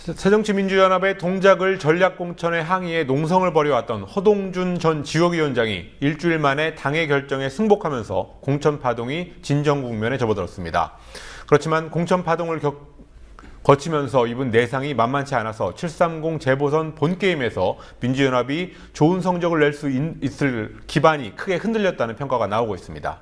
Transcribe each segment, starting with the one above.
새정치민주연합의 동작을 전략공천에 항의해 농성을 벌여왔던 허동준 전 지역위원장이 일주일 만에 당의 결정에 승복하면서 공천 파동이 진정 국면에 접어들었습니다. 그렇지만 공천 파동을 거치면서 입은 내상이 만만치 않아서 730 재보선 본게임에서 민주연합이 좋은 성적을 낼 수 있을 기반이 크게 흔들렸다는 평가가 나오고 있습니다.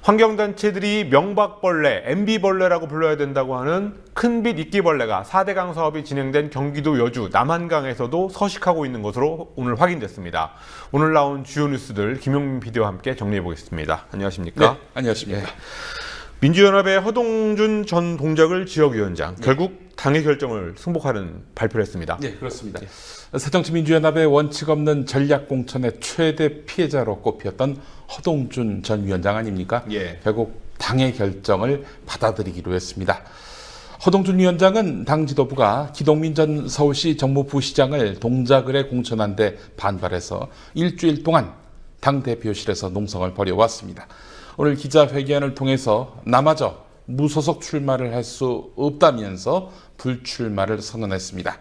환경단체들이 명박벌레, MB벌레라고 불러야 된다고 하는 큰빛 이끼벌레가 4대강 사업이 진행된 경기도 여주 남한강에서도 서식하고 있는 것으로 오늘 확인됐습니다. 오늘 나온 주요 뉴스들 김용민 PD와 함께 정리해 보겠습니다. 안녕하십니까? 네, 안녕하십니까? 민주연합의 허동준 전 동작을 지역위원장, 결국 당의 결정을 승복하는 발표를 했습니다. 네, 그렇습니다. 새정치민주연합의 원칙 없는 전략공천의 최대 피해자로 꼽혔던 허동준 전 위원장 아닙니까? 결국 당의 결정을 받아들이기로 했습니다. 허동준 위원장은 당 지도부가 기동민 전 서울시 정무부시장을 동작을에 공천한 데 반발해서 일주일 동안 당대표실에서 농성을 벌여왔습니다. 오늘 기자회견을 통해서 나마저 무소속 출마를 할 수 없다면서 불출마를 선언했습니다.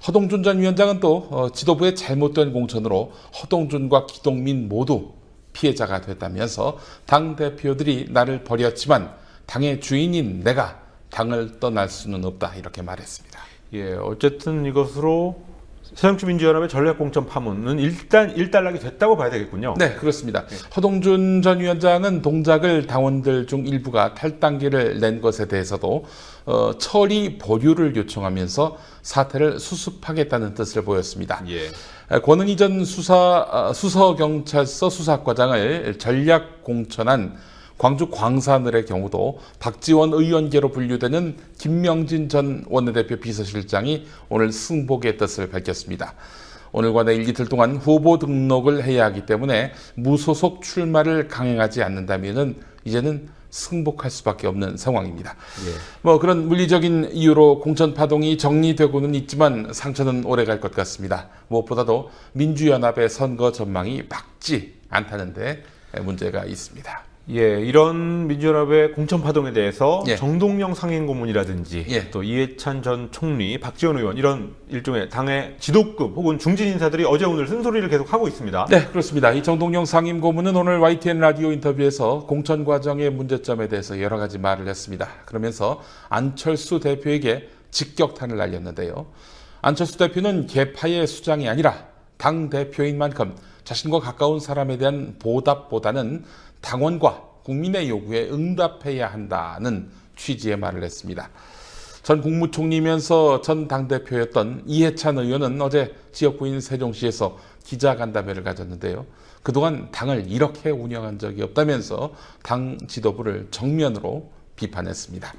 허동준 전 위원장은 또 지도부의 잘못된 공천으로 허동준과 기동민 모두 피해자가 됐다면서 당대표들이 나를 버렸지만 당의 주인인 내가 당을 떠날 수는 없다 이렇게 말했습니다. 어쨌든 이것으로 새정치민주연합의 전략공천 파문은 일단 일단락이 됐다고 봐야 되겠군요. 네, 그렇습니다. 허동준 전 위원장은 동작을 당원들 중 일부가 탈당기를 낸 것에 대해서도 처리 보류를 요청하면서 사태를 수습하겠다는 뜻을 보였습니다. 권은희 전 수서경찰서 수사과장을 전략 공천한 광주 광산을의 경우도 박지원 의원계로 분류되는 김명진 전 원내대표 비서실장이 오늘 승복의 뜻을 밝혔습니다. 오늘과 내일 이틀 동안 후보 등록을 해야 하기 때문에 무소속 출마를 강행하지 않는다면 이제는 승복할 수밖에 없는 상황입니다. 그런 물리적인 이유로 공천 파동이 정리되고는 있지만 상처는 오래갈 것 같습니다. 무엇보다도 민주연합의 선거 전망이 밝지 않다는 데 문제가 있습니다. 이런 민주연합의 공천 파동에 대해서 예. 정동영 상임고문이라든지 예. 또 이해찬 전 총리, 박지원 의원 이런 일종의 당의 지도급 혹은 중진 인사들이 어제 오늘 쓴소리를 계속 하고 있습니다. 네, 그렇습니다. 이 정동영 상임고문은 오늘 YTN 라디오 인터뷰에서 공천 과정의 문제점에 대해서 여러 가지 말을 했습니다. 그러면서 안철수 대표에게 직격탄을 날렸는데요. 안철수 대표는 계파의 수장이 아니라 당 대표인 만큼 자신과 가까운 사람에 대한 보답보다는 당원과 국민의 요구에 응답해야 한다는 취지의 말을 했습니다. 전 국무총리면서 전 당대표였던 이해찬 의원은 어제 지역구인 세종시에서 기자간담회를 가졌는데요. 그동안 당을 이렇게 운영한 적이 없다면서 당 지도부를 정면으로 비판했습니다.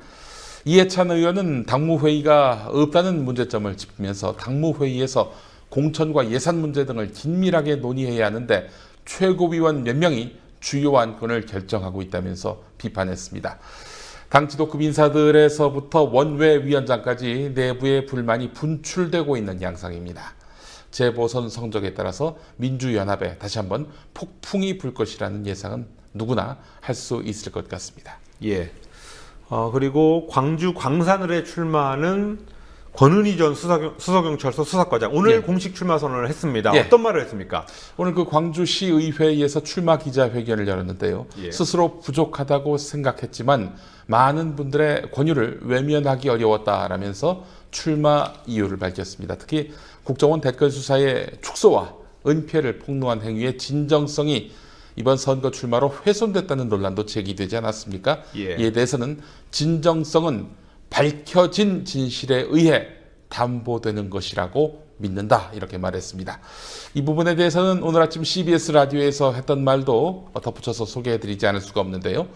이해찬 의원은 당무회의가 없다는 문제점을 짚으면서 당무회의에서 공천과 예산 문제 등을 긴밀하게 논의해야 하는데 최고위원 몇 명이 주요 안건을 결정하고 있다면서 비판했습니다. 당 지도급 인사들에서부터 원외위원장까지 내부의 불만이 분출되고 있는 양상입니다. 재보선 성적에 따라서 민주연합에 다시 한번 폭풍이 불 것이라는 예상은 누구나 할 수 있을 것 같습니다. 그리고 광주 광산을에 출마하는 권은희 전 수서경찰서 수사과장 오늘 공식 출마 선언을 했습니다. 어떤 말을 했습니까? 오늘 그 광주시 의회에서 출마 기자회견을 열었는데요. 스스로 부족하다고 생각했지만 많은 분들의 권유를 외면하기 어려웠다라면서 출마 이유를 밝혔습니다. 특히 국정원 댓글 수사의 축소와 은폐를 폭로한 행위의 진정성이 이번 선거 출마로 훼손됐다는 논란도 제기되지 않았습니까? 이에 대해서는 진정성은 밝혀진 진실에 의해 담보되는 것이라고 믿는다 이렇게 말했습니다. 이 부분에 대해서는 오늘 아침 CBS 라디오에서 했던 말도 덧붙여서 소개해드리지 않을 수가 없는데요.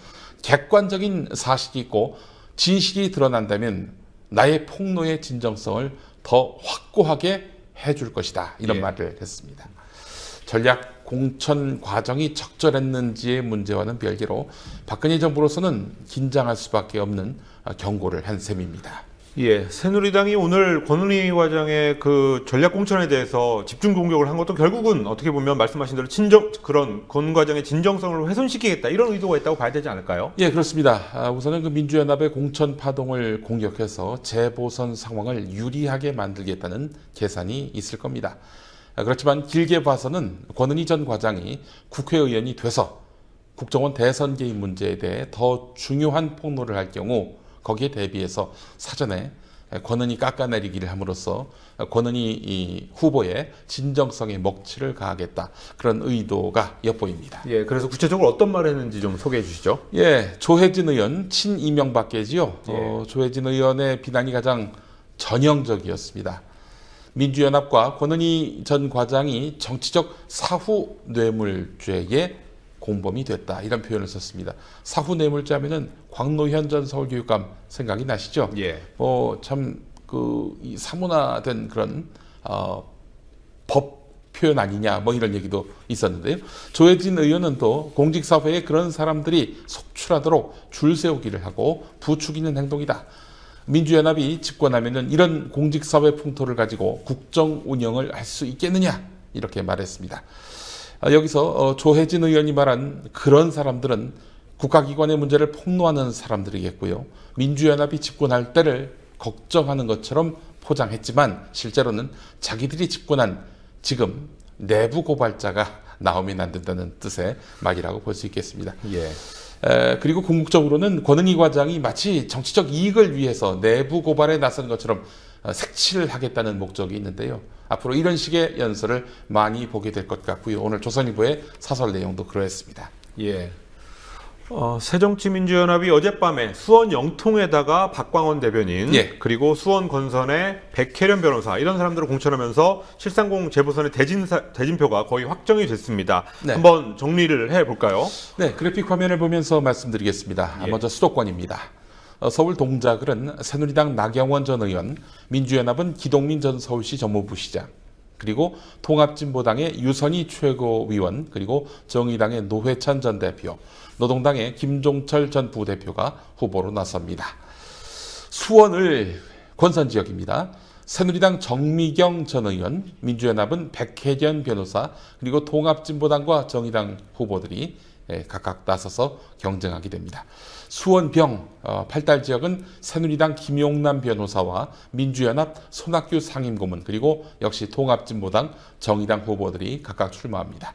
객관적인 사실이 있고 진실이 드러난다면 나의 폭로의 진정성을 더 확고하게 해줄 것이다 이런 말을 했습니다. 전략 공천 과정이 적절했는지의 문제와는 별개로 박근혜 정부로서는 긴장할 수밖에 없는 경고를 한 셈입니다. 예, 새누리당이 오늘 권은희 과장의 그 전략 공천에 대해서 집중 공격을 한 것도 결국은 어떻게 보면 말씀하신 대로 그런 권 과장의 진정성을 훼손시키겠다 이런 의도가 있다고 봐야 되지 않을까요? 예, 그렇습니다. 우선은 그 민주연합의 공천 파동을 공격해서 재보선 상황을 유리하게 만들겠다는 계산이 있을 겁니다. 그렇지만 길게 봐서는 권은희 전 과장이 국회의원이 돼서 국정원 대선 개입 문제에 대해 더 중요한 폭로를 할 경우 거기에 대비해서 사전에 권은희 깎아내리기를 함으로써 권은희 후보의 진정성에 먹칠을 가하겠다. 그런 의도가 엿보입니다. 예, 그래서 구체적으로 어떤 말을 했는지 좀 소개해 주시죠. 예, 조혜진 의원 친이명박계지요. 예. 조혜진 의원의 비난이 가장 전형적이었습니다. 민주연합과 권은희 전 과장이 정치적 사후 뇌물죄에 공범이 됐다 이런 표현을 썼습니다. 사후 뇌물죄 하면은 광노현 전 서울교육감 생각이 나시죠? 예. 이 사문화된 그런 법 표현 아니냐 뭐 이런 얘기도 있었는데요. 조혜진 의원은 또 공직사회에 그런 사람들이 속출하도록 줄 세우기를 하고 부추기는 행동이다. 민주연합이 집권하면은 이런 공직사회 풍토를 가지고 국정 운영을 할 수 있겠느냐 이렇게 말했습니다. 여기서 조혜진 의원이 말한 그런 사람들은 국가기관의 문제를 폭로하는 사람들이겠고요. 민주연합이 집권할 때를 걱정하는 것처럼 포장했지만 실제로는 자기들이 집권한 지금 내부 고발자가 나오면 안 된다는 뜻의 말이라고 볼 수 있겠습니다. 예. 그리고 궁극적으로는 권은희 과장이 마치 정치적 이익을 위해서 내부 고발에 나선 것처럼 색칠을 하겠다는 목적이 있는데요. 앞으로 이런 식의 연설을 많이 보게 될 것 같고요. 오늘 조선일보의 사설 내용도 그러했습니다. 예. 새정치민주연합이 어젯밤에 수원 영통에다가 박광원 대변인, 예. 그리고 수원 건선의 백혜련 변호사 이런 사람들을 공천하면서 실상공 재보선의 대진표가 거의 확정이 됐습니다. 네. 한번 정리를 해볼까요? 네, 그래픽 화면을 보면서 말씀드리겠습니다. 예. 먼저 수도권입니다. 서울 동작을은 새누리당 나경원 전 의원, 민주연합은 기동민 전 서울시 정무부시장, 그리고 통합진보당의 유선희 최고위원, 그리고 정의당의 노회찬 전 대표, 노동당의 김종철 전 부대표가 후보로 나섭니다. 수원을 권선 지역입니다. 새누리당 정미경 전 의원, 민주연합은 백혜련 변호사, 그리고 통합진보당과 정의당 후보들이 각각 나서서 경쟁하게 됩니다. 수원병 8달 지역은 새누리당 김용남 변호사와 민주연합 손학규 상임고문, 그리고 역시 통합진보당 정의당 후보들이 각각 출마합니다.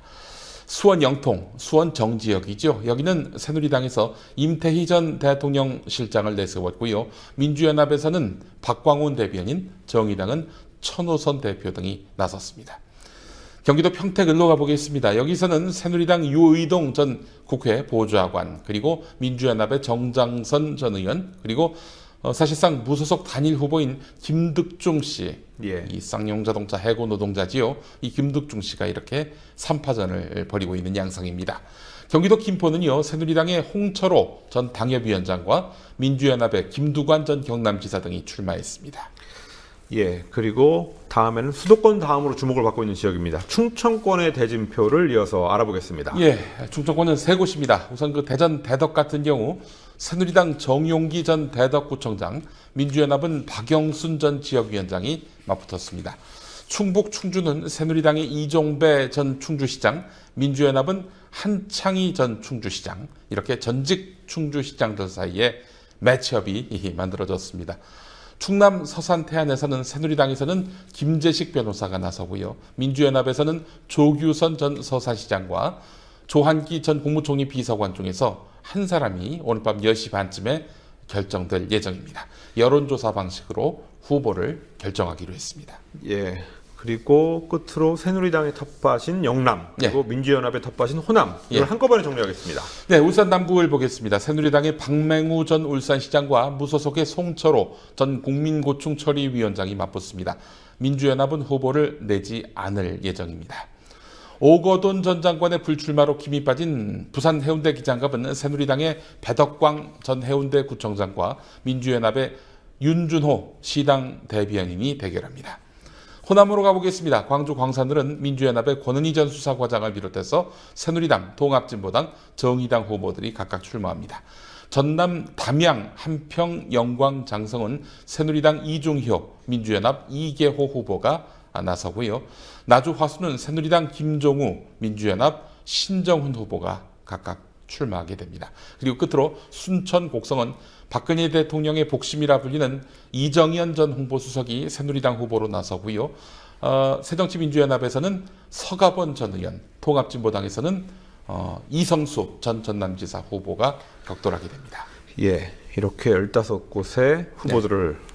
수원 영통, 수원 정지역이죠. 여기는 새누리당에서 임태희 전 대통령 실장을 내세웠고요. 민주연합에서는 박광훈 대변인, 정의당은 천호선 대표 등이 나섰습니다. 경기도 평택을로 가보겠습니다. 여기서는 새누리당 유의동 전 국회 보좌관, 그리고 민주연합의 정장선 전 의원, 그리고 사실상 무소속 단일 후보인 김득중 씨, 예. 이 쌍용자동차 해고 노동자지요. 이 김득중 씨가 이렇게 3파전을 벌이고 있는 양상입니다. 경기도 김포는요, 새누리당의 홍철호 전 당협위원장과 민주연합의 김두관 전 경남지사 등이 출마했습니다. 예, 그리고 다음에는 수도권 다음으로 주목을 받고 있는 지역입니다. 충청권의 대진표를 이어서 알아보겠습니다. 예, 충청권은 세 곳입니다. 우선 그 대전 대덕 같은 경우 새누리당 정용기 전 대덕구청장, 민주연합은 박영순 전 지역위원장이 맞붙었습니다. 충북 충주는 새누리당의 이종배 전 충주시장, 민주연합은 한창희 전 충주시장, 이렇게 전직 충주시장들 사이에 매치업이 만들어졌습니다. 충남 서산 태안에서는 새누리당에서는 김재식 변호사가 나서고요. 민주연합에서는 조규선 전 서산시장과 조한기 전 국무총리 비서관 중에서 한 사람이 오늘 밤 10시 반쯤에 결정될 예정입니다. 여론조사 방식으로 후보를 결정하기로 했습니다. 예. 그리고 끝으로 새누리당의 텃밭인 영남, 그리고 민주연합의 텃밭인 호남, 이걸 한꺼번에 정리하겠습니다. 네, 울산 남구를 보겠습니다. 새누리당의 박맹우 전 울산시장과 무소속의 송철호 전 국민고충처리위원장이 맞붙습니다. 민주연합은 후보를 내지 않을 예정입니다. 오거돈 전 장관의 불출마로 김이 빠진 부산 해운대 기장갑은 새누리당의 배덕광 전 해운대 구청장과 민주연합의 윤준호 시당 대변인이 대결합니다. 호남으로 가보겠습니다. 광주 광산을은 민주연합의 권은희 전 수사과장을 비롯해서 새누리당, 통합진보당, 정의당 후보들이 각각 출마합니다. 전남 담양, 한평, 영광, 장성은 새누리당 이중효, 민주연합 이계호 후보가 나서고요. 나주 화순은 새누리당 김종우, 민주연합 신정훈 후보가 각각 출마하게 됩니다. 그리고 끝으로 순천 곡성은 박근혜 대통령의 복심이라 불리는 이정현 전 홍보수석이 새누리당 후보로 나서고요. 새정치민주연합에서는 서가번 전 의원, 통합진보당에서는 이성수 전 전남지사 후보가 격돌하게 됩니다. 예, 이렇게 15곳의 후보들을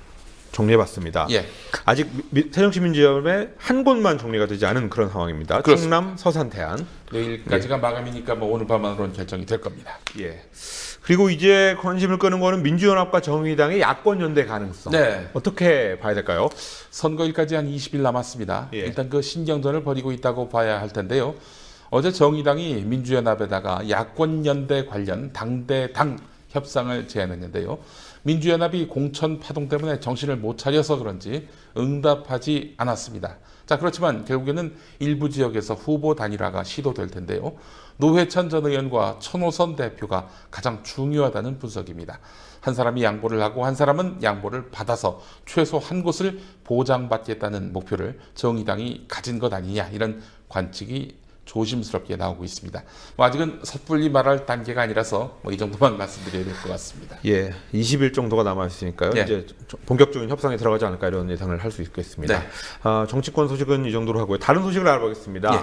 정리해봤습니다. 예. 아직 새정치민주연합에 한 곳만 정리가 되지 않은 그런 상황입니다. 그렇습니다. 충남, 서산, 태안. 내일까지가 마감이니까 뭐 오늘 밤안으로는 결정이 될 겁니다. 예. 그리고 이제 관심을 끄는 거는 민주연합과 정의당의 야권 연대 가능성. 네. 어떻게 봐야 될까요? 선거일까지 한 20일 남았습니다. 예. 일단 그 신경전을 벌이고 있다고 봐야 할 텐데요. 어제 정의당이 민주연합에다가 야권연대 관련 당대당 협상을 제안했는데요. 민주연합이 공천 파동 때문에 정신을 못 차려서 그런지 응답하지 않았습니다. 자, 그렇지만 결국에는 일부 지역에서 후보 단일화가 시도될 텐데요. 노회찬 전 의원과 천호선 대표가 가장 중요하다는 분석입니다. 한 사람이 양보를 하고 한 사람은 양보를 받아서 최소 한 곳을 보장받겠다는 목표를 정의당이 가진 것 아니냐, 이런 관측이 조심스럽게 나오고 있습니다. 아직은 섣불리 말할 단계가 아니라서 이 정도만 말씀드려야 될 것 같습니다. 예, 20일 정도가 남아있으니까요. 예. 이제 본격적인 협상에 들어가지 않을까 이런 예상을 할 수 있겠습니다. 네. 정치권 소식은 이 정도로 하고요. 다른 소식을 알아보겠습니다. 예.